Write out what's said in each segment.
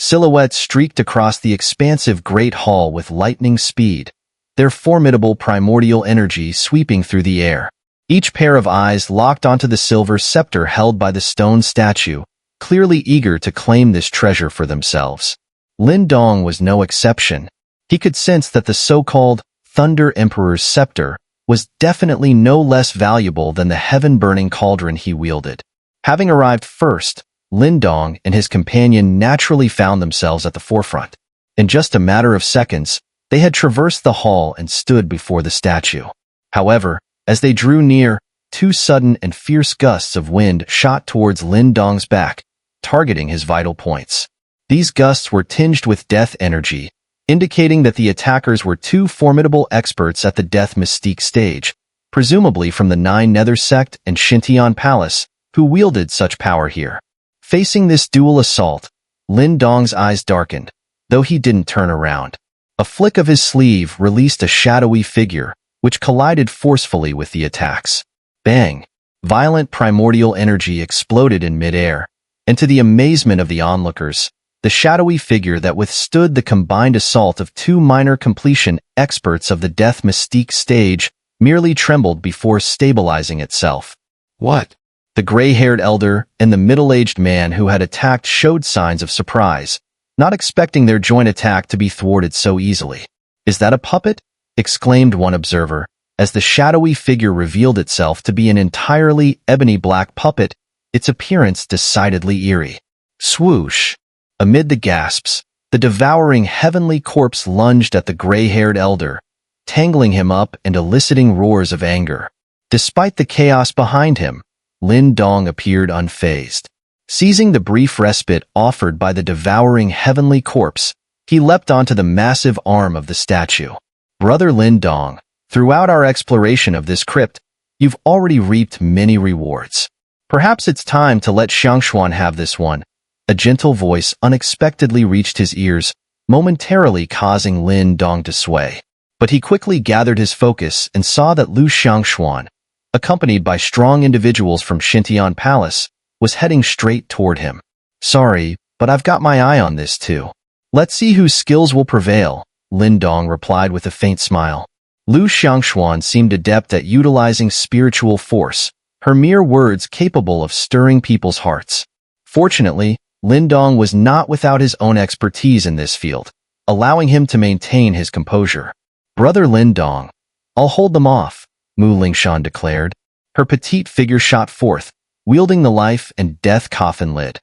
Silhouettes streaked across the expansive great hall with lightning speed, their formidable primordial energy sweeping through the air. Each pair of eyes locked onto the silver scepter held by the stone statue, clearly eager to claim this treasure for themselves. Lin Dong was no exception. He could sense that the so-called Thunder Emperor's scepter was definitely no less valuable than the heaven-burning cauldron he wielded. Having arrived first, Lin Dong and his companion naturally found themselves at the forefront. In just a matter of seconds, they had traversed the hall and stood before the statue. However, as they drew near, two sudden and fierce gusts of wind shot towards Lin Dong's back, targeting his vital points. These gusts were tinged with death energy, indicating that the attackers were two formidable experts at the death mystique stage, presumably from the Nine Nether Sect and Xintian Palace, who wielded such power here. Facing this dual assault, Lin Dong's eyes darkened, though he didn't turn around. A flick of his sleeve released a shadowy figure, which collided forcefully with the attacks. Bang! Violent primordial energy exploded in midair, and to the amazement of the onlookers, the shadowy figure that withstood the combined assault of two minor completion experts of the death mystique stage merely trembled before stabilizing itself. What? The gray-haired elder and the middle-aged man who had attacked showed signs of surprise, not expecting their joint attack to be thwarted so easily. "Is that a puppet?" exclaimed one observer, as the shadowy figure revealed itself to be an entirely ebony-black puppet, its appearance decidedly eerie. Swoosh! Amid the gasps, the devouring heavenly corpse lunged at the gray-haired elder, tangling him up and eliciting roars of anger. Despite the chaos behind him, Lin Dong appeared unfazed. Seizing the brief respite offered by the devouring heavenly corpse, he leapt onto the massive arm of the statue. "Brother Lin Dong, throughout our exploration of this crypt, you've already reaped many rewards. Perhaps it's time to let Xiangshuan have this one." A gentle voice unexpectedly reached his ears, momentarily causing Lin Dong to sway. But he quickly gathered his focus and saw that Lu Xiangshuan, accompanied by strong individuals from Xintian Palace, was heading straight toward him. "Sorry, but I've got my eye on this too. Let's see whose skills will prevail," Lin Dong replied with a faint smile. Lu Xiangshuan seemed adept at utilizing spiritual force, her mere words capable of stirring people's hearts. Fortunately, Lin Dong was not without his own expertise in this field, allowing him to maintain his composure. "Brother Lin Dong, I'll hold them off," Mu Lingshan declared. Her petite figure shot forth, wielding the life and death coffin lid,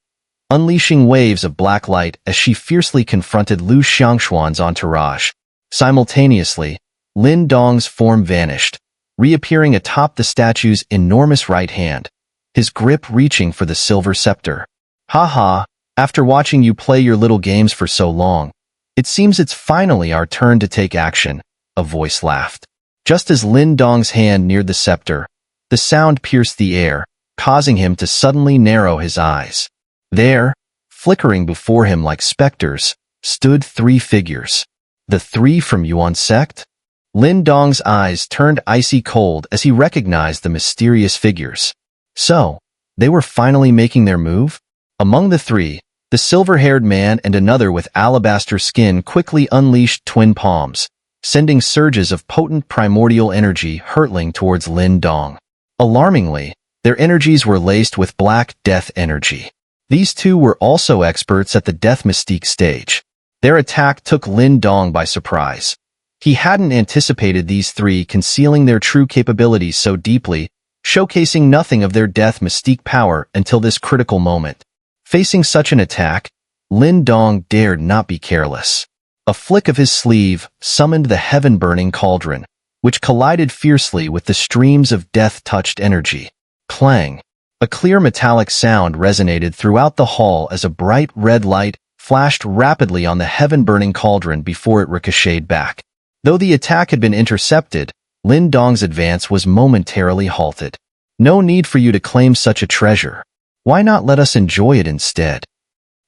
unleashing waves of black light as she fiercely confronted Lu Xiangshuan's entourage. Simultaneously, Lin Dong's form vanished, reappearing atop the statue's enormous right hand, his grip reaching for the silver scepter. "Ha, after watching you play your little games for so long, it seems it's finally our turn to take action," a voice laughed. Just as Lin Dong's hand neared the scepter, the sound pierced the air, causing him to suddenly narrow his eyes. There, flickering before him like specters, stood three figures. The three from Yuan sect? Lin Dong's eyes turned icy cold as he recognized the mysterious figures. So, they were finally making their move? Among the three, the silver-haired man and another with alabaster skin quickly unleashed twin palms, sending surges of potent primordial energy hurtling towards Lin Dong. Alarmingly, their energies were laced with black death energy. These two were also experts at the death mystique stage. Their attack took Lin Dong by surprise. He hadn't anticipated these three concealing their true capabilities so deeply, showcasing nothing of their death mystique power until this critical moment. Facing such an attack, Lin Dong dared not be careless. A flick of his sleeve summoned the heaven-burning cauldron, which collided fiercely with the streams of death-touched energy. Clang! A clear metallic sound resonated throughout the hall as a bright red light flashed rapidly on the heaven-burning cauldron before it ricocheted back. Though the attack had been intercepted, Lin Dong's advance was momentarily halted. "No need for you to claim such a treasure. Why not let us enjoy it instead?"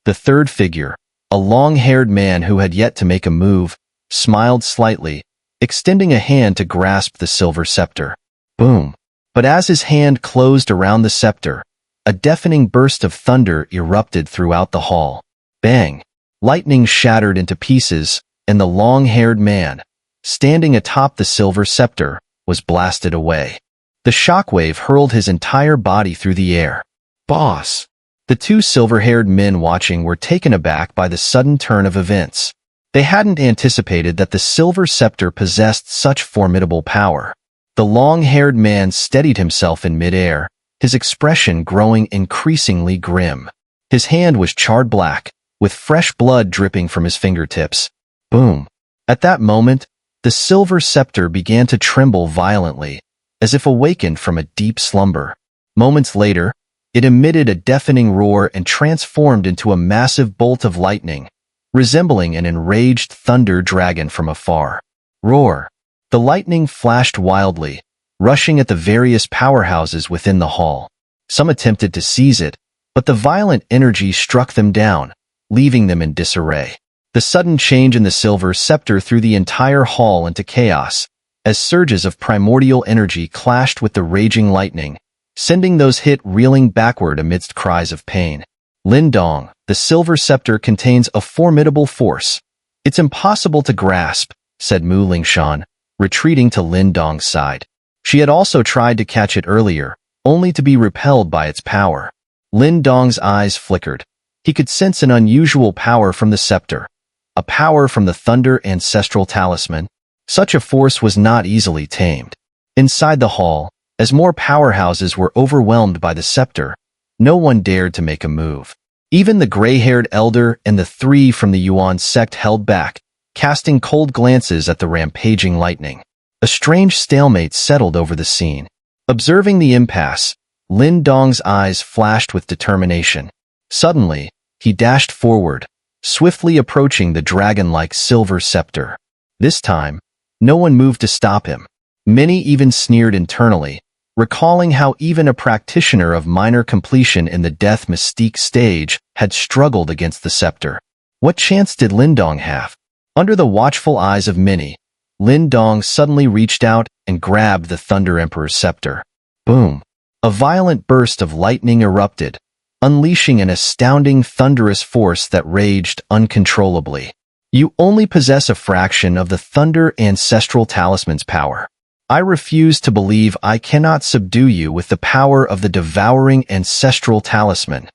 The third figure, a long-haired man who had yet to make a move, smiled slightly, extending a hand to grasp the silver scepter. Boom! But as his hand closed around the scepter, a deafening burst of thunder erupted throughout the hall. Bang! Lightning shattered into pieces, and the long-haired man, standing atop the silver scepter, was blasted away. The shockwave hurled his entire body through the air. "Boss!" The two silver-haired men watching were taken aback by the sudden turn of events. They hadn't anticipated that the silver scepter possessed such formidable power. The long-haired man steadied himself in midair, his expression growing increasingly grim. His hand was charred black, with fresh blood dripping from his fingertips. Boom! At that moment, the silver scepter began to tremble violently, as if awakened from a deep slumber. Moments later, it emitted a deafening roar and transformed into a massive bolt of lightning, resembling an enraged thunder dragon from afar. Roar! The lightning flashed wildly, rushing at the various powerhouses within the hall. Some attempted to seize it, but the violent energy struck them down, leaving them in disarray. The sudden change in the silver scepter threw the entire hall into chaos, as surges of primordial energy clashed with the raging lightning, sending those hit reeling backward amidst cries of pain. "Lindong, the silver scepter contains a formidable force. It's impossible to grasp," said Mu Lingshan, retreating to Lindong's side. She had also tried to catch it earlier, only to be repelled by its power. Lindong's eyes flickered. He could sense an unusual power from the scepter, a power from the Thunder Ancestral Talisman. Such a force was not easily tamed. Inside the hall, as more powerhouses were overwhelmed by the scepter, no one dared to make a move. Even the gray-haired elder and the three from the Yuan sect held back, casting cold glances at the rampaging lightning. A strange stalemate settled over the scene. Observing the impasse, Lindong's eyes flashed with determination. Suddenly, he dashed forward, swiftly approaching the dragon-like silver scepter. This time, no one moved to stop him. Many even sneered internally, recalling how even a practitioner of minor completion in the death mystique stage had struggled against the scepter. What chance did Lindong have? Under the watchful eyes of many, Lindong suddenly reached out and grabbed the Thunder Emperor's scepter. Boom! A violent burst of lightning erupted, unleashing an astounding thunderous force that raged uncontrollably. "You only possess a fraction of the Thunder Ancestral Talisman's power. I refuse to believe I cannot subdue you with the power of the devouring Ancestral Talisman."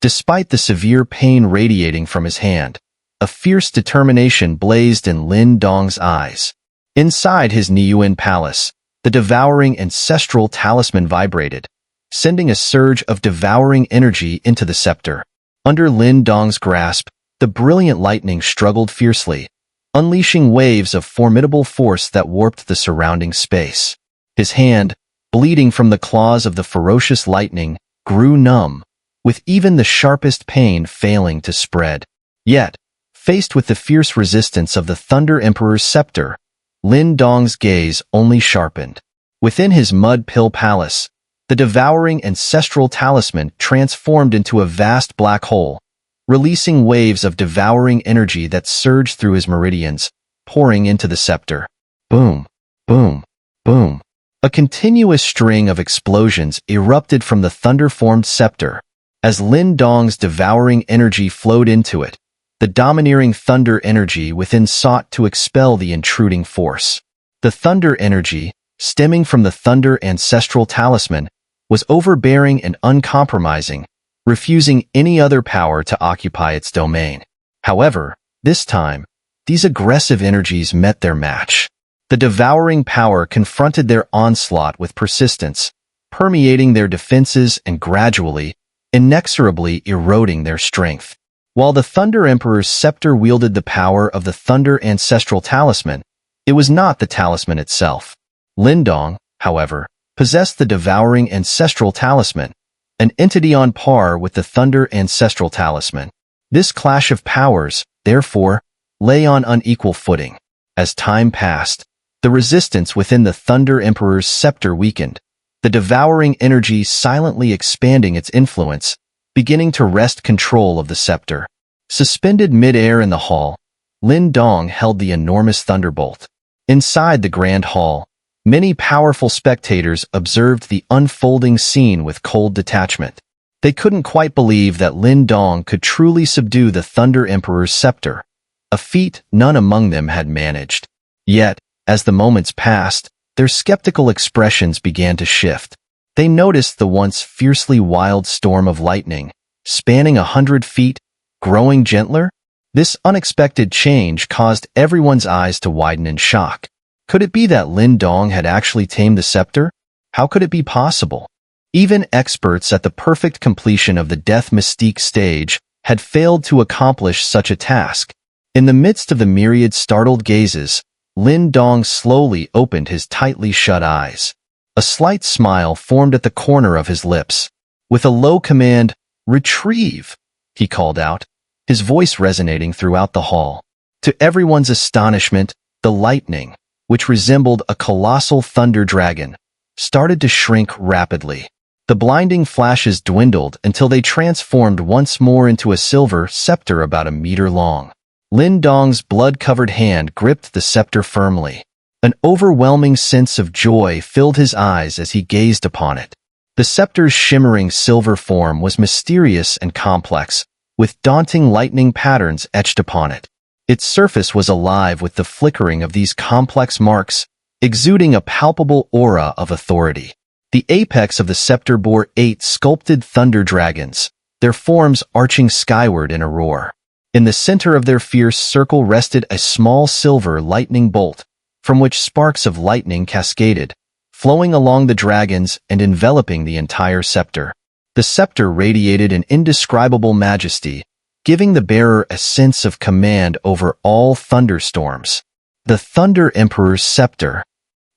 Despite the severe pain radiating from his hand, a fierce determination blazed in Lindong's eyes. Inside his Niyuan palace, the devouring Ancestral Talisman vibrated, sending a surge of devouring energy into the scepter. Under Lindong's grasp, the brilliant lightning struggled fiercely, unleashing waves of formidable force that warped the surrounding space. His hand, bleeding from the claws of the ferocious lightning, grew numb, with even the sharpest pain failing to spread. Yet, faced with the fierce resistance of the Thunder Emperor's scepter, Lindong's gaze only sharpened. Within his mud pill palace, the devouring Ancestral Talisman transformed into a vast black hole, releasing waves of devouring energy that surged through his meridians, pouring into the scepter. Boom, boom, boom. A continuous string of explosions erupted from the thunder-formed scepter. As Lindong's devouring energy flowed into it, the domineering thunder energy within sought to expel the intruding force. The thunder energy, stemming from the Thunder Ancestral Talisman, was overbearing and uncompromising, refusing any other power to occupy its domain. However, this time, these aggressive energies met their match. The devouring power confronted their onslaught with persistence, permeating their defenses and gradually, inexorably eroding their strength. While the Thunder Emperor's scepter wielded the power of the Thunder Ancestral Talisman, it was not the talisman itself. Lindong, however, possessed the devouring Ancestral Talisman, an entity on par with the Thunder Ancestral Talisman. This clash of powers, therefore, lay on unequal footing. As time passed, the resistance within the Thunder Emperor's scepter weakened, the devouring energy silently expanding its influence, beginning to wrest control of the scepter. Suspended mid-air in the hall, Lindong held the enormous thunderbolt. Inside the grand hall, many powerful spectators observed the unfolding scene with cold detachment. They couldn't quite believe that Lin Dong could truly subdue the Thunder Emperor's scepter, a feat none among them had managed. Yet, as the moments passed, their skeptical expressions began to shift. They noticed the once fiercely wild storm of lightning, spanning 100 feet, growing gentler. This unexpected change caused everyone's eyes to widen in shock. Could it be that Lin Dong had actually tamed the scepter? How could it be possible? Even experts at the perfect completion of the Death Mystique stage had failed to accomplish such a task. In the midst of the myriad startled gazes, Lin Dong slowly opened his tightly shut eyes. A slight smile formed at the corner of his lips. With a low command, "Retrieve," he called out, his voice resonating throughout the hall. To everyone's astonishment, the lightning, which resembled a colossal thunder dragon, started to shrink rapidly. The blinding flashes dwindled until they transformed once more into a silver scepter about a meter long. Lin Dong's blood-covered hand gripped the scepter firmly. An overwhelming sense of joy filled his eyes as he gazed upon it. The scepter's shimmering silver form was mysterious and complex, with daunting lightning patterns etched upon it. Its surface was alive with the flickering of these complex marks, exuding a palpable aura of authority. The apex of the scepter bore 8 sculpted thunder dragons, their forms arching skyward in a roar. In the center of their fierce circle rested a small silver lightning bolt, from which sparks of lightning cascaded, flowing along the dragons and enveloping the entire scepter. The scepter radiated an indescribable majesty, giving the bearer a sense of command over all thunderstorms. "The Thunder Emperor's scepter,"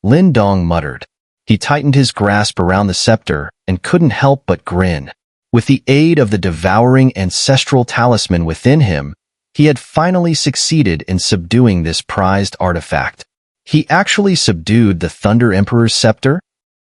Lin Dong muttered. He tightened his grasp around the scepter and couldn't help but grin. With the aid of the devouring ancestral talisman within him, he had finally succeeded in subduing this prized artifact. He actually subdued the Thunder Emperor's scepter?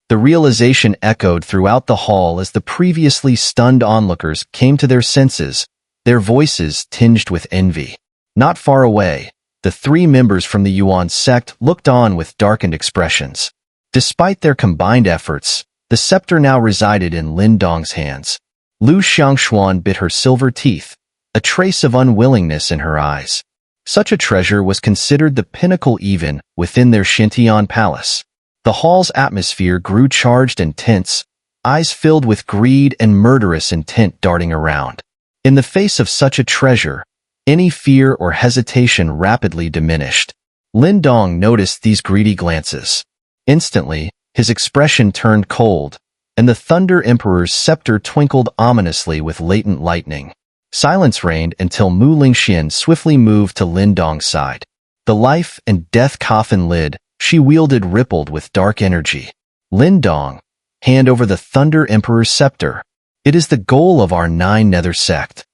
The realization echoed throughout the hall as the previously stunned onlookers came to their senses, their voices tinged with envy. Not far away, the 3 members from the Yuan sect looked on with darkened expressions. Despite their combined efforts, the scepter now resided in Lin Dong's hands. Lu Xiangxuan bit her silver teeth, a trace of unwillingness in her eyes. Such a treasure was considered the pinnacle even within their Xintian palace. The hall's atmosphere grew charged and tense, eyes filled with greed and murderous intent darting around. In the face of such a treasure, any fear or hesitation rapidly diminished. Lin Dong noticed these greedy glances. Instantly, his expression turned cold, and the Thunder Emperor's scepter twinkled ominously with latent lightning. Silence reigned until Mu Lingxian swiftly moved to Lin Dong's side. The life and death coffin lid she wielded rippled with dark energy. "Lin Dong, hand over the Thunder Emperor's scepter. It is the goal of our 9 Nether sect."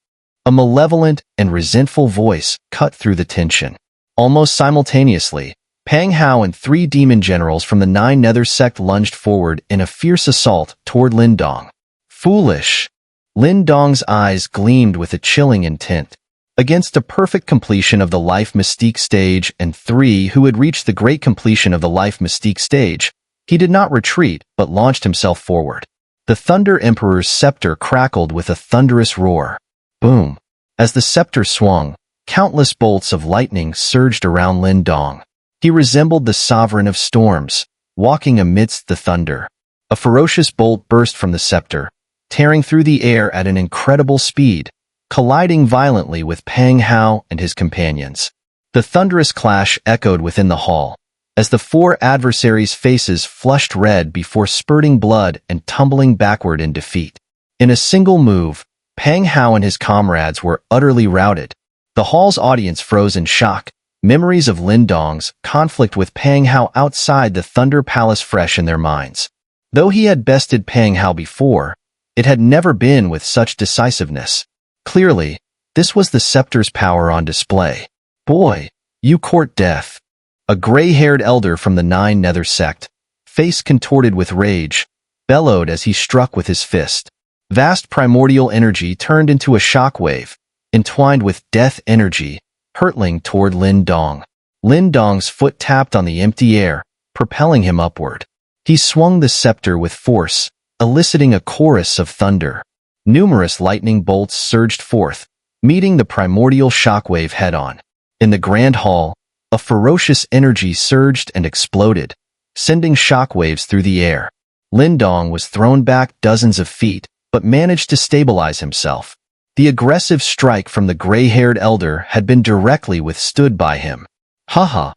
A malevolent and resentful voice cut through the tension. Almost simultaneously, Pang Hao and 3 demon generals from the 9 Nether sect lunged forward in a fierce assault toward Lin Dong. "Foolish!" Lin Dong's eyes gleamed with a chilling intent. Against a perfect completion of the Life Mystique stage and 3 who had reached the great completion of the Life Mystique stage, he did not retreat but launched himself forward. The Thunder Emperor's scepter crackled with a thunderous roar. Boom! As the scepter swung, countless bolts of lightning surged around Lin Dong. He resembled the sovereign of storms, walking amidst the thunder. A ferocious bolt burst from the scepter, tearing through the air at an incredible speed, colliding violently with Pang Hao and his companions. The thunderous clash echoed within the hall, as the 4 adversaries' faces flushed red before spurting blood and tumbling backward in defeat. In a single move, Pang Hao and his comrades were utterly routed. The hall's audience froze in shock, memories of Lin Dong's conflict with Pang Hao outside the Thunder Palace fresh in their minds. Though he had bested Pang Hao before, it had never been with such decisiveness. Clearly, this was the scepter's power on display. "Boy, you court death." A gray-haired elder from the 9 Nether sect, face contorted with rage, bellowed as he struck with his fist. Vast primordial energy turned into a shockwave, entwined with death energy, hurtling toward Lin Dong. Lin Dong's foot tapped on the empty air, propelling him upward. He swung the scepter with force, eliciting a chorus of thunder. Numerous lightning bolts surged forth, meeting the primordial shockwave head-on. In the Grand Hall, a ferocious energy surged and exploded, sending shockwaves through the air. Lindong was thrown back dozens of feet, but managed to stabilize himself. The aggressive strike from the gray-haired elder had been directly withstood by him. Haha!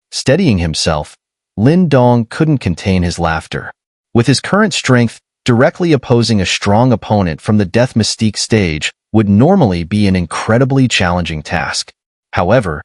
Steadying himself, Lindong couldn't contain his laughter. With his current strength, directly opposing a strong opponent from the Death Mystique stage would normally be an incredibly challenging task. However,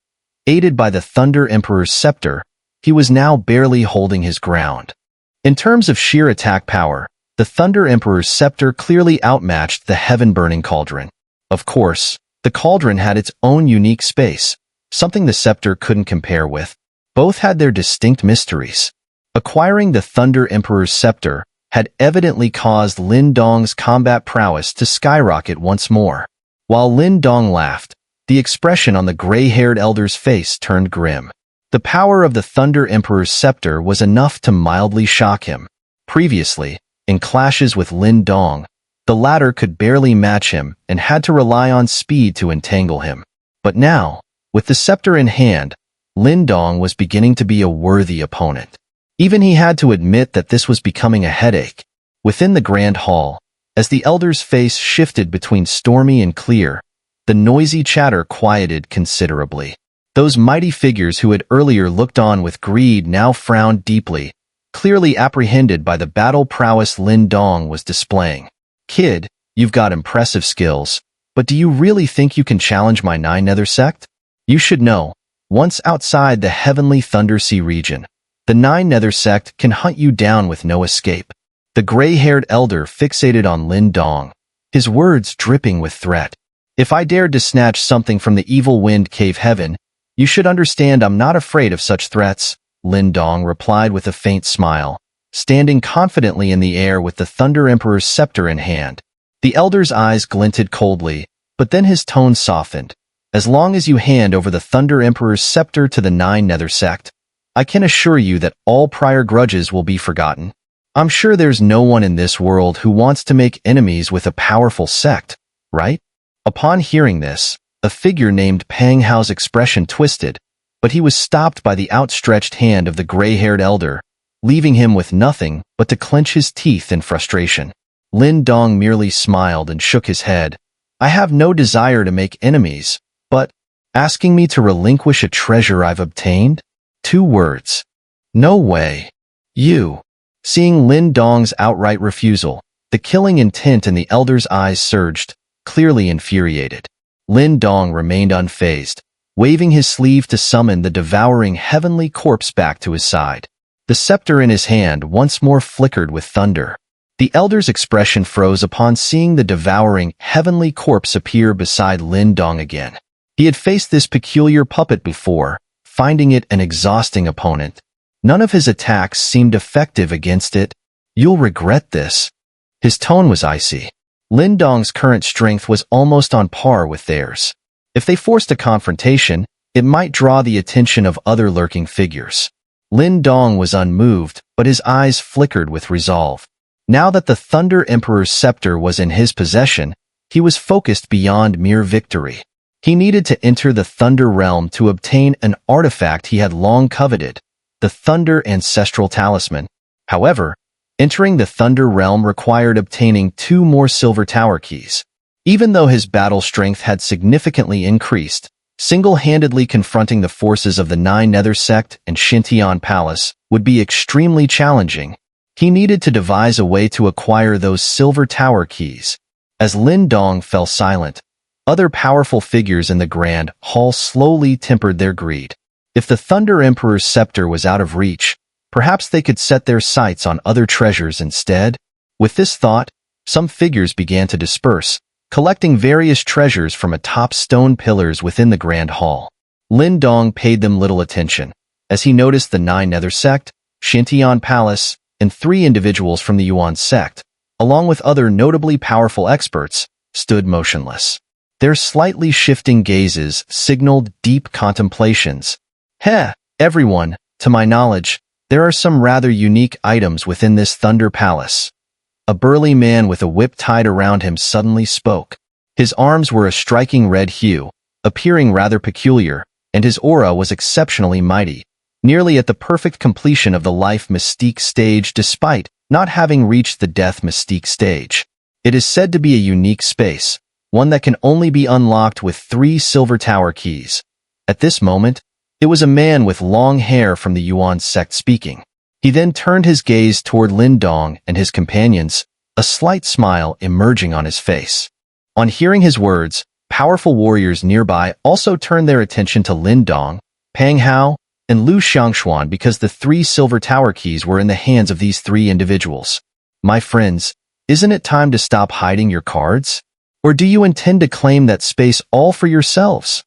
aided by the Thunder Emperor's Scepter, he was now barely holding his ground. In terms of sheer attack power, the Thunder Emperor's Scepter clearly outmatched the Heaven-Burning Cauldron. Of course, the cauldron had its own unique space, something the Scepter couldn't compare with. Both had their distinct mysteries. Acquiring the Thunder Emperor's Scepter had evidently caused Lindong's combat prowess to skyrocket once more. While Lindong laughed, the expression on the gray-haired elder's face turned grim. The power of the Thunder Emperor's Scepter was enough to mildly shock him. Previously, in clashes with Lindong, the latter could barely match him and had to rely on speed to entangle him. But now, with the scepter in hand, Lindong was beginning to be a worthy opponent. Even he had to admit that this was becoming a headache. Within the Grand Hall, as the elder's face shifted between stormy and clear, the noisy chatter quieted considerably. Those mighty figures who had earlier looked on with greed now frowned deeply, clearly apprehended by the battle prowess Lindong was displaying. Kid, you've got impressive skills, but do you really think you can challenge my Nine Nether sect? You should know, once outside the Heavenly Thundersea region, the Nine Nether sect can hunt you down with no escape. The gray-haired elder fixated on Lindong, his words dripping with threat. If I dared to snatch something from the evil wind cave heaven, you should understand I'm not afraid of such threats, Lindong replied with a faint smile, standing confidently in the air with the Thunder Emperor's scepter in hand. The elder's eyes glinted coldly, but then his tone softened. As long as you hand over the Thunder Emperor's scepter to the Nine Nether sect, I can assure you that all prior grudges will be forgotten. I'm sure there's no one in this world who wants to make enemies with a powerful sect, right? Upon hearing this, a figure named Pang Hao's expression twisted, but he was stopped by the outstretched hand of the gray-haired elder, leaving him with nothing but to clench his teeth in frustration. Lindong merely smiled and shook his head. I have no desire to make enemies, but asking me to relinquish a treasure I've obtained? 2 words. No way. You. Seeing Lindong's outright refusal, the killing intent in the elder's eyes surged, clearly infuriated. Lindong remained unfazed, waving his sleeve to summon the devouring heavenly corpse back to his side. The scepter in his hand once more flickered with thunder. The elder's expression froze upon seeing the devouring heavenly corpse appear beside Lindong again. He had faced this peculiar puppet before, finding it an exhausting opponent. None of his attacks seemed effective against it. You'll regret this. His tone was icy. Lindong's current strength was almost on par with theirs. If they forced a confrontation, it might draw the attention of other lurking figures. Lindong was unmoved, but his eyes flickered with resolve. Now that the Thunder Emperor's scepter was in his possession, he was focused beyond mere victory. He needed to enter the Thunder Realm to obtain an artifact he had long coveted, the Thunder Ancestral Talisman. However, entering the Thunder Realm required obtaining 2 more Silver Tower keys. Even though his battle strength had significantly increased, single-handedly confronting the forces of the Nine Nether sect and Xintian Palace would be extremely challenging. He needed to devise a way to acquire those Silver Tower keys. As Lindong fell silent, other powerful figures in the Grand Hall slowly tempered their greed. If the Thunder Emperor's scepter was out of reach, perhaps they could set their sights on other treasures instead. With this thought, some figures began to disperse, collecting various treasures from atop stone pillars within the Grand Hall. Lindong paid them little attention, as he noticed the Nine Nether sect, Xintian Palace, and 3 individuals from the Yuan sect, along with other notably powerful experts, stood motionless. Their slightly shifting gazes signaled deep contemplations. Everyone, to my knowledge, there are some rather unique items within this Thunder Palace. a burly man with a whip tied around him suddenly spoke. His arms were a striking red hue, appearing rather peculiar, and his aura was exceptionally mighty, nearly at the perfect completion of the life mystique stage despite not having reached the death mystique stage. It is said to be a unique space, one that can only be unlocked with 3 silver tower keys. At this moment, it was a man with long hair from the Yuan sect speaking. He then turned his gaze toward Lin Dong and his companions, a slight smile emerging on his face. On hearing his words, powerful warriors nearby also turned their attention to Lin Dong, Pang Hao, and Lu Xiangxuan because the 3 silver tower keys were in the hands of these 3 individuals. My friends, isn't it time to stop hiding your cards? Or do you intend to claim that space all for yourselves?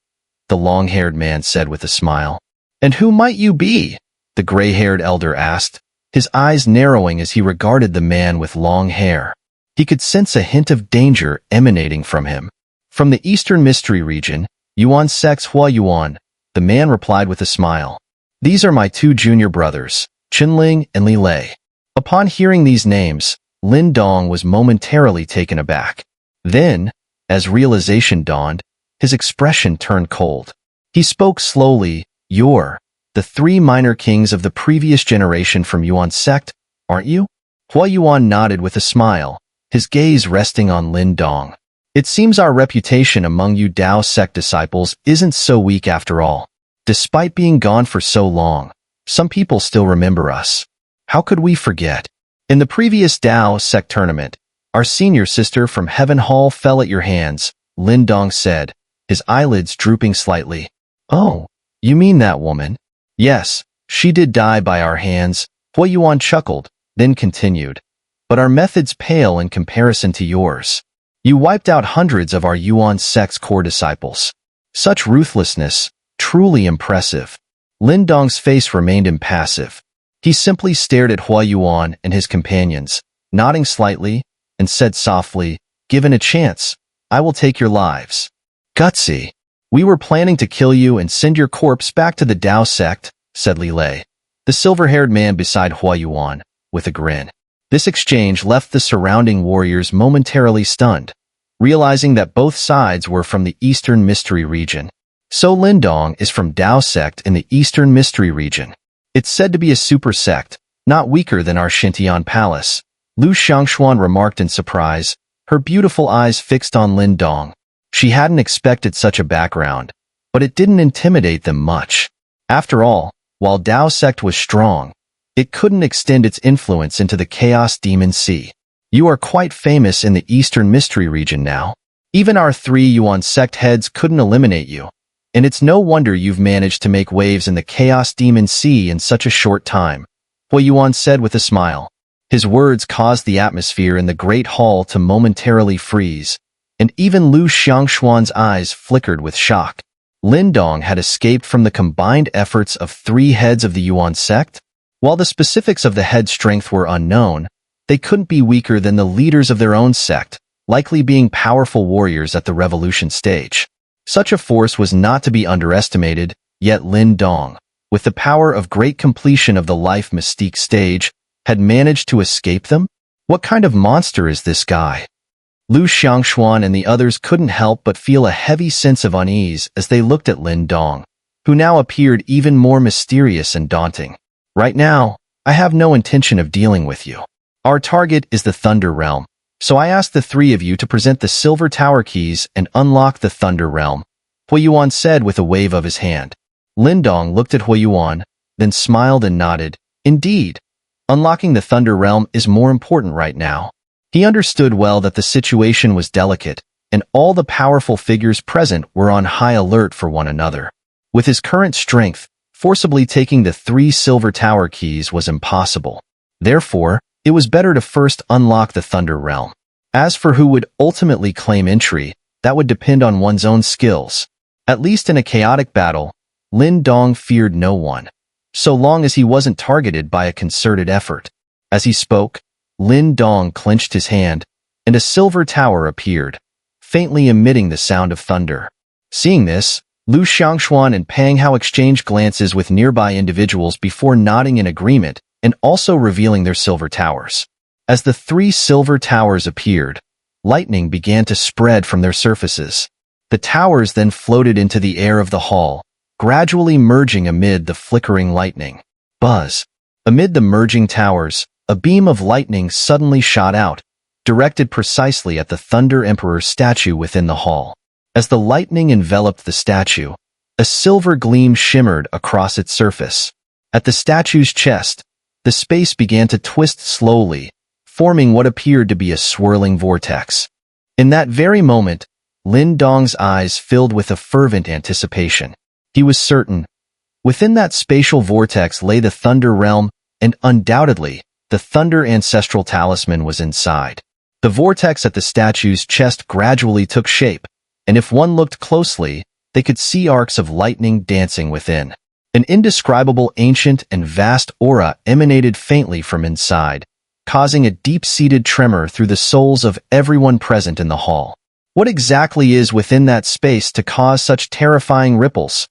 The long-haired man said with a smile. And who might you be? The gray-haired elder asked, his eyes narrowing as he regarded the man with long hair. He could sense a hint of danger emanating from him. From the Eastern Mystery Region, Yuan Sect's Hua Yuan, the man replied with a smile. These are my 2 junior brothers, Qinling and Li Lei. Upon hearing these names, Lin Dong was momentarily taken aback. Then, as realization dawned, his expression turned cold. He spoke slowly. You're the 3 minor kings of the previous generation from Yuan sect, aren't you? Hua Yuan nodded with a smile, his gaze resting on Lin Dong. It seems our reputation among you Dao sect disciples isn't so weak after all. Despite being gone for so long, some people still remember us. How could we forget? In the previous Dao sect tournament, our senior sister from Heaven Hall fell at your hands, Lin Dong said, his eyelids drooping slightly. Oh, you mean that woman? Yes, she did die by our hands, Hua Yuan chuckled, then continued. But our methods pale in comparison to yours. You wiped out hundreds of our Yuan sect's core disciples. Such ruthlessness, truly impressive. Lin Dong's face remained impassive. He simply stared at Hua Yuan and his companions, nodding slightly, and said softly, given a chance, I will take your lives. Gutsy. We were planning to kill you and send your corpse back to the Dao sect, said Li Lei, the silver-haired man beside Hua Yuan, with a grin. This exchange left the surrounding warriors momentarily stunned, realizing that both sides were from the Eastern Mystery Region. So Lin Dong is from Dao sect in the Eastern Mystery Region. It's said to be a super sect, not weaker than our Xintian Palace. Lu Xiangxuan remarked in surprise, her beautiful eyes fixed on Lin Dong. She hadn't expected such a background, but it didn't intimidate them much. After all, while Dao sect was strong, it couldn't extend its influence into the Chaos Demon Sea. You are quite famous in the Eastern Mystery Region now. Even our 3 Yuan sect heads couldn't eliminate you. And it's no wonder you've managed to make waves in the Chaos Demon Sea in such a short time, Hua Yuan said with a smile. His words caused the atmosphere in the Great Hall to momentarily freeze, and even Lu Xiangxuan's eyes flickered with shock. Lin Dong had escaped from the combined efforts of 3 heads of the Yuan sect? While the specifics of the head strength were unknown, they couldn't be weaker than the leaders of their own sect, likely being powerful warriors at the revolution stage. Such a force was not to be underestimated, yet Lin Dong, with the power of great completion of the life mystique stage, had managed to escape them? What kind of monster is this guy? Lu Xiangxuan and the others couldn't help but feel a heavy sense of unease as they looked at Lin Dong, who now appeared even more mysterious and daunting. Right now, I have no intention of dealing with you. Our target is the Thunder Realm, so I ask the 3 of you to present the Silver Tower keys and unlock the Thunder Realm, Hua Yuan said with a wave of his hand. Lin Dong looked at Hua Yuan, then smiled and nodded. Indeed, unlocking the Thunder Realm is more important right now. He understood well that the situation was delicate, and all the powerful figures present were on high alert for one another. With his current strength, forcibly taking the 3 Silver Tower keys was impossible. Therefore, it was better to first unlock the Thunder Realm. As for who would ultimately claim entry, that would depend on one's own skills. At least in a chaotic battle, Lin Dong feared no one, so long as he wasn't targeted by a concerted effort. As he spoke, Lin Dong clenched his hand, and a silver tower appeared, faintly emitting the sound of thunder. Seeing this, Lu Xiangxuan and Pang Hao exchanged glances with nearby individuals before nodding in agreement and also revealing their silver towers. As the 3 silver towers appeared, lightning began to spread from their surfaces. The towers then floated into the air of the hall, gradually merging amid the flickering lightning. Buzz. Amid the merging towers, a beam of lightning suddenly shot out, directed precisely at the Thunder Emperor statue within the hall. As the lightning enveloped the statue, a silver gleam shimmered across its surface. At the statue's chest, the space began to twist slowly, forming what appeared to be a swirling vortex. In that very moment, Lin Dong's eyes filled with a fervent anticipation. He was certain. Within that spatial vortex lay the Thunder Realm, and undoubtedly, the Thunder Ancestral Talisman was inside. The vortex at the statue's chest gradually took shape, and if one looked closely, they could see arcs of lightning dancing within. An indescribable ancient and vast aura emanated faintly from inside, causing a deep-seated tremor through the souls of everyone present in the hall. What exactly is within that space to cause such terrifying ripples?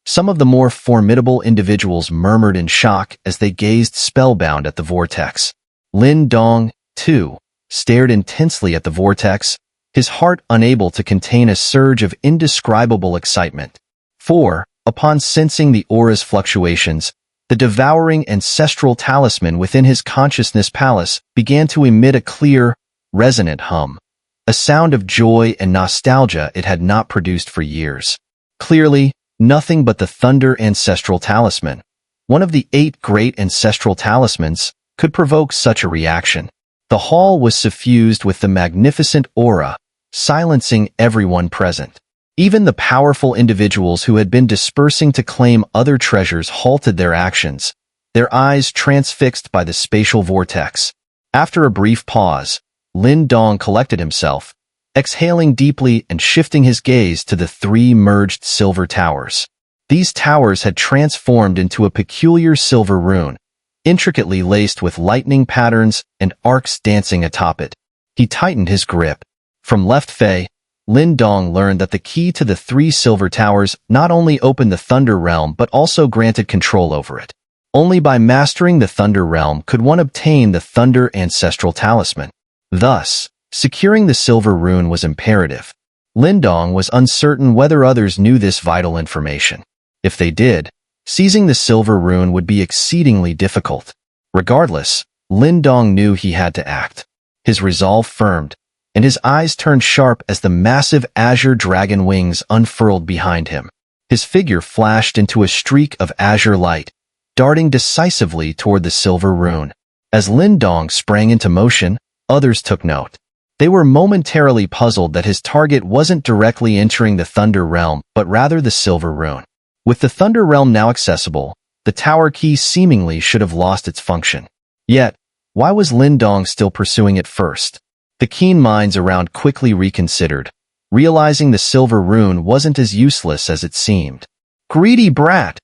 Some of the more formidable individuals murmured in shock as they gazed spellbound at the vortex. Lin Dong, too, stared intensely at the vortex, his heart unable to contain a surge of indescribable excitement. For, upon sensing the aura's fluctuations, the devouring ancestral talisman within his consciousness palace began to emit a clear, resonant hum, a sound of joy and nostalgia it had not produced for years. Clearly, nothing but the Thunder Ancestral Talisman, one of the 8 great ancestral talismans, could provoke such a reaction. The hall was suffused with the magnificent aura, silencing everyone present. Even the powerful individuals who had been dispersing to claim other treasures halted their actions, their eyes transfixed by the spatial vortex. After a brief pause, Lin Dong collected himself, exhaling deeply and shifting his gaze to the 3 merged silver towers. These towers had transformed into a peculiar silver rune, intricately laced with lightning patterns and arcs dancing atop it. He tightened his grip. From Left Fei, Lin Dong learned that the key to the 3 silver towers not only opened the Thunder Realm but also granted control over it. Only by mastering the Thunder Realm could one obtain the Thunder Ancestral Talisman. Thus, securing the silver rune was imperative. Lin Dong was uncertain whether others knew this vital information. If they did, seizing the silver rune would be exceedingly difficult. Regardless, Lin Dong knew he had to act. His resolve firmed, and his eyes turned sharp as the massive azure dragon wings unfurled behind him. His figure flashed into a streak of azure light, darting decisively toward the silver rune. As Lin Dong sprang into motion, others took note. They were momentarily puzzled that his target wasn't directly entering the Thunder Realm, but rather the silver rune. With the Thunder Realm now accessible, the tower key seemingly should have lost its function. Yet, why was Lin Dong still pursuing it first? The keen minds around quickly reconsidered, realizing the silver rune wasn't as useless as it seemed. "Greedy brat!"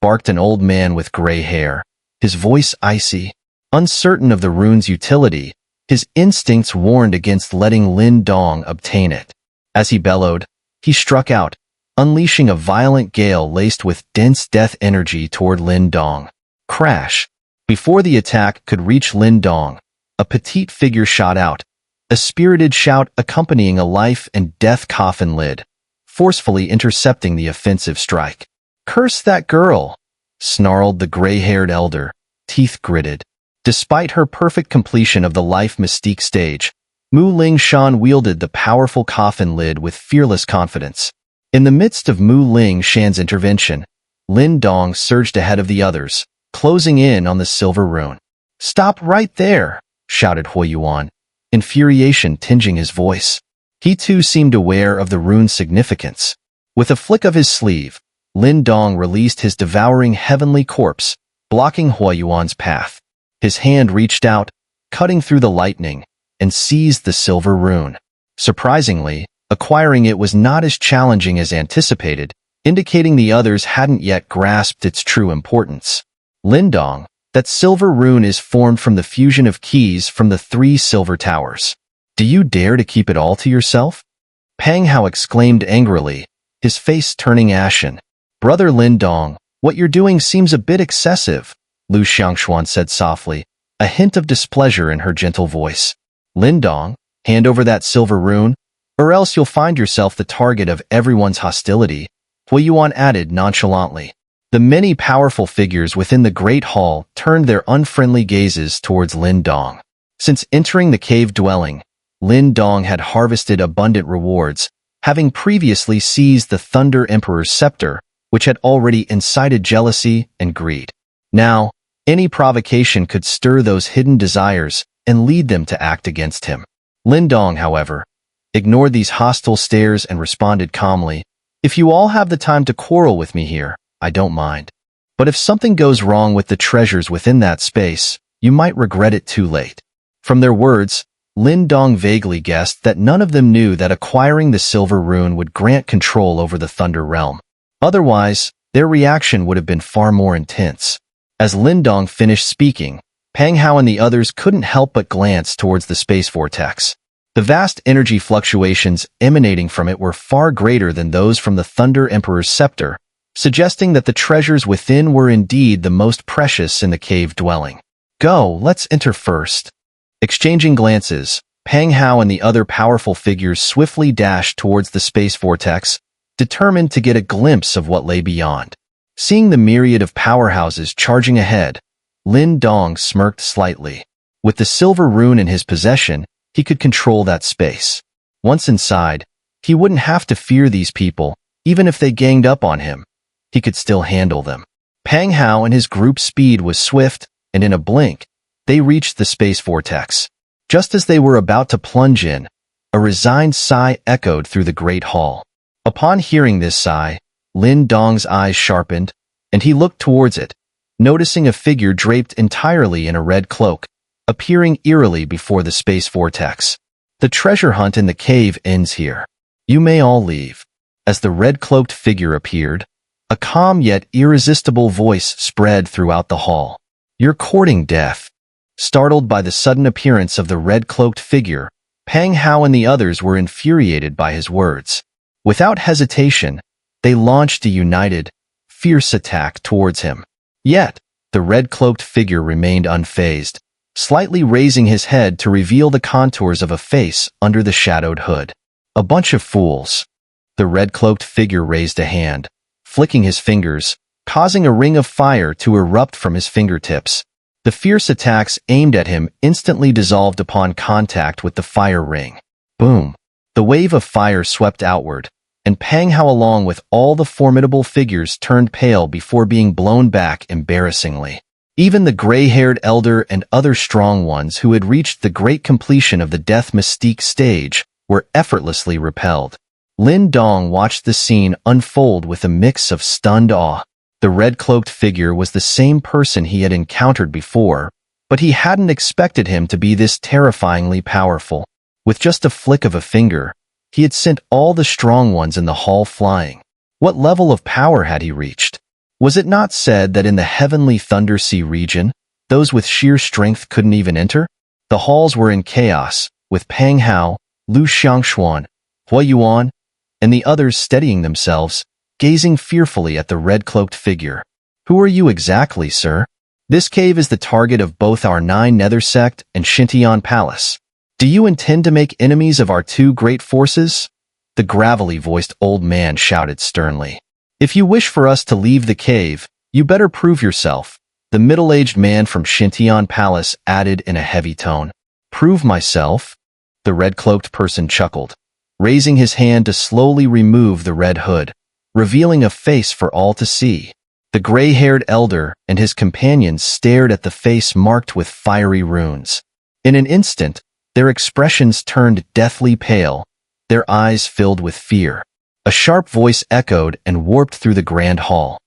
barked an old man with gray hair, his voice icy. Uncertain of the rune's utility, his instincts warned against letting Lin Dong obtain it. As he bellowed, he struck out, unleashing a violent gale laced with dense death energy toward Lin Dong. Crash! Before the attack could reach Lin Dong, a petite figure shot out, a spirited shout accompanying a life and death coffin lid, forcefully intercepting the offensive strike. "Curse that girl!" snarled the gray-haired elder, teeth gritted. Despite her perfect completion of the life mystique stage, Mu Ling Shan wielded the powerful coffin lid with fearless confidence. In the midst of Mu Ling Shan's intervention, Lin Dong surged ahead of the others, closing in on the silver rune. "Stop right there!" shouted Huoyuan, infuriation tinging his voice. He too seemed aware of the rune's significance. With a flick of his sleeve, Lin Dong released his devouring heavenly corpse, blocking Huoyuan's path. His hand reached out, cutting through the lightning, and seized the silver rune. Surprisingly, acquiring it was not as challenging as anticipated, indicating the others hadn't yet grasped its true importance. "Lin Dong, that silver rune is formed from the fusion of keys from the 3 silver towers. Do you dare to keep it all to yourself?" Pang Hao exclaimed angrily, his face turning ashen. "Brother Lin Dong, what you're doing seems a bit excessive," Lu Xiangshuan said softly, a hint of displeasure in her gentle voice. Lindong, hand over that silver rune, or else you'll find yourself the target of everyone's hostility, Huiyuan added nonchalantly. The many powerful figures within the Great Hall turned their unfriendly gazes towards Lindong. Since entering the cave dwelling, Lindong had harvested abundant rewards, having previously seized the Thunder Emperor's scepter, which had already incited jealousy and greed. Now, any provocation could stir those hidden desires and lead them to act against him. Lindong, however, ignored these hostile stares and responded calmly, "If you all have the time to quarrel with me here, I don't mind. But if something goes wrong with the treasures within that space, you might regret it too late." From their words, Lindong vaguely guessed that none of them knew that acquiring the silver rune would grant control over the Thunder Realm. Otherwise, their reaction would have been far more intense. As Lindong finished speaking, Pang Hao and the others couldn't help but glance towards the space vortex. The vast energy fluctuations emanating from it were far greater than those from the Thunder Emperor's scepter, suggesting that the treasures within were indeed the most precious in the cave dwelling. "Go, let's enter first." Exchanging glances, Pang Hao and the other powerful figures swiftly dashed towards the space vortex, determined to get a glimpse of what lay beyond. Seeing the myriad of powerhouses charging ahead, Lindong smirked slightly. With the silver rune in his possession, he could control that space. Once inside, he wouldn't have to fear these people, even if they ganged up on him. He could still handle them. Pang Hao and his group's speed was swift, and in a blink, they reached the space vortex. Just as they were about to plunge in, a resigned sigh echoed through the Great Hall. Upon hearing this sigh, Lindong's eyes sharpened, and he looked towards it, noticing a figure draped entirely in a red cloak, appearing eerily before the space vortex. "The treasure hunt in the cave ends here. You may all leave." As the red-cloaked figure appeared, a calm yet irresistible voice spread throughout the hall. "You're courting death." Startled by the sudden appearance of the red-cloaked figure, Pang Hao and the others were infuriated by his words. Without hesitation, they launched a united, fierce attack towards him. Yet, the red-cloaked figure remained unfazed, slightly raising his head to reveal the contours of a face under the shadowed hood. "A bunch of fools." The red-cloaked figure raised a hand, flicking his fingers, causing a ring of fire to erupt from his fingertips. The fierce attacks aimed at him instantly dissolved upon contact with the fire ring. Boom! The wave of fire swept outward, and Pang Hao along with all the formidable figures turned pale before being blown back embarrassingly. Even the gray-haired elder and other strong ones who had reached the great completion of the death mystique stage were effortlessly repelled. Lindong watched the scene unfold with a mix of stunned awe. The red-cloaked figure was the same person he had encountered before, but he hadn't expected him to be this terrifyingly powerful. With just a flick of a finger, he had sent all the strong ones in the hall flying. What level of power had he reached? Was it not said that in the heavenly Thunder Sea region, those with sheer strength couldn't even enter? The halls were in chaos, with Pang Hao, Lu Xiangshuan, Huiyuan, and the others steadying themselves, gazing fearfully at the red-cloaked figure. "Who are you exactly, sir? This cave is the target of both our 9 Nether sect and Xintian Palace. Do you intend to make enemies of our 2 great forces?" The gravelly-voiced old man shouted sternly. "If you wish for us to leave the cave, you better prove yourself," the middle-aged man from Xintian Palace added in a heavy tone. "Prove myself?" The red-cloaked person chuckled, raising his hand to slowly remove the red hood, revealing a face for all to see. The gray-haired elder and his companions stared at the face marked with fiery runes. In an instant, their expressions turned deathly pale, their eyes filled with fear. A sharp voice echoed and warped through the grand hall.